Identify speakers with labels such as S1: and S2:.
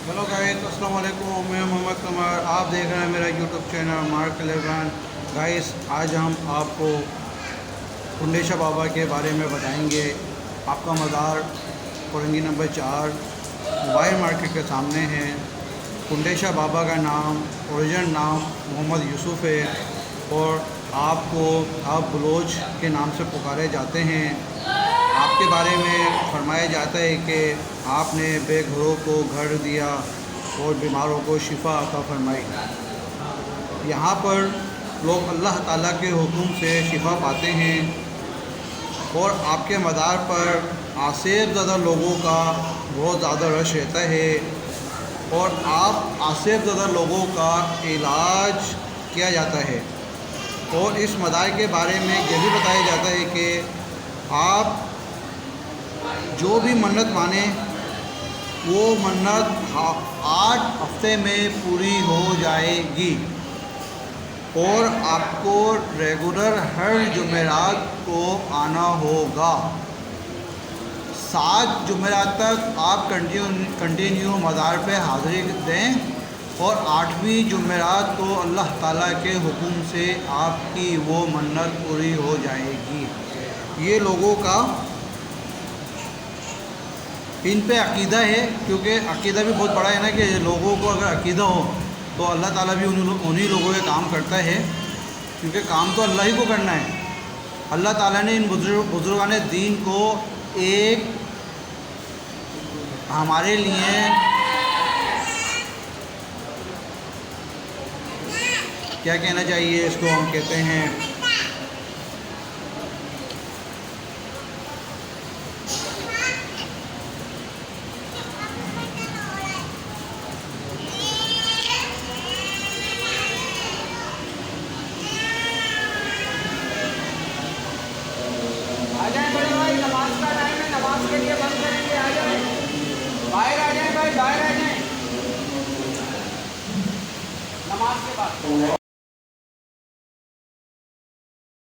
S1: Hello guys, अस्सलाम वालेकुम। मैं मोहम्मद कमर, आप देख रहे हैं मेरा यूट्यूब चैनल मार्क 11। गाइस, आज हम आपको कुंडेशा बाबा के बारे में बताएंगे। आपका मज़ार फुरंगी नंबर 4 मोबाइल मार्केट के सामने है। कुंडेशा बाबा का नाम, ओरिजिनल नाम मोहम्मद यूसुफ है और आपको आप बलोच के नाम से पुकारे जाते हैं। आपके बारे में फरमाया जाता है कि आपने बेघरों को घर दिया और बीमारों को शिफा अता फरमाई। यहाँ पर लोग अल्लाह ताला के हुक्म से शिफा पाते हैं और आपके मदार पर आसेब ज़दा लोगों का बहुत ज़्यादा रश रहता है और आप आसेब ज़दा लोगों का इलाज किया जाता है। और इस मदार के बारे में यह भी बताया जाता है कि आप जो भी मन्नत माने वो मन्नत 8 हफ्ते में पूरी हो जाएगी और आपको रेगुलर हर जुमेरात को आना होगा। 7 जुमेरात तक आप कंटिन्यू मज़ार पे हाज़िरी दें और 8वीं जुमेरात को अल्लाह ताला के हुक्म से आपकी वो मन्नत पूरी हो जाएगी। ये लोगों का इन पे अकीदा है, क्योंकि अकीदा भी बहुत बड़ा है ना कि लोगों को अगर अकीदा हो तो अल्लाह ताला भी उन्हीं लोगों के काम करता है, क्योंकि काम तो अल्लाह ही को करना है। अल्लाह ताला ने इन बुजुर्गान दीन को एक हमारे लिए क्या कहना चाहिए, इसको हम कहते हैं
S2: आ जाए बड़े भाई, नमाज का टाइम है, नमाज के लिए बंद करेंगे। आ जाए, बाहर आ जाए भाई, बाहर आ जाए नमाज के बाद।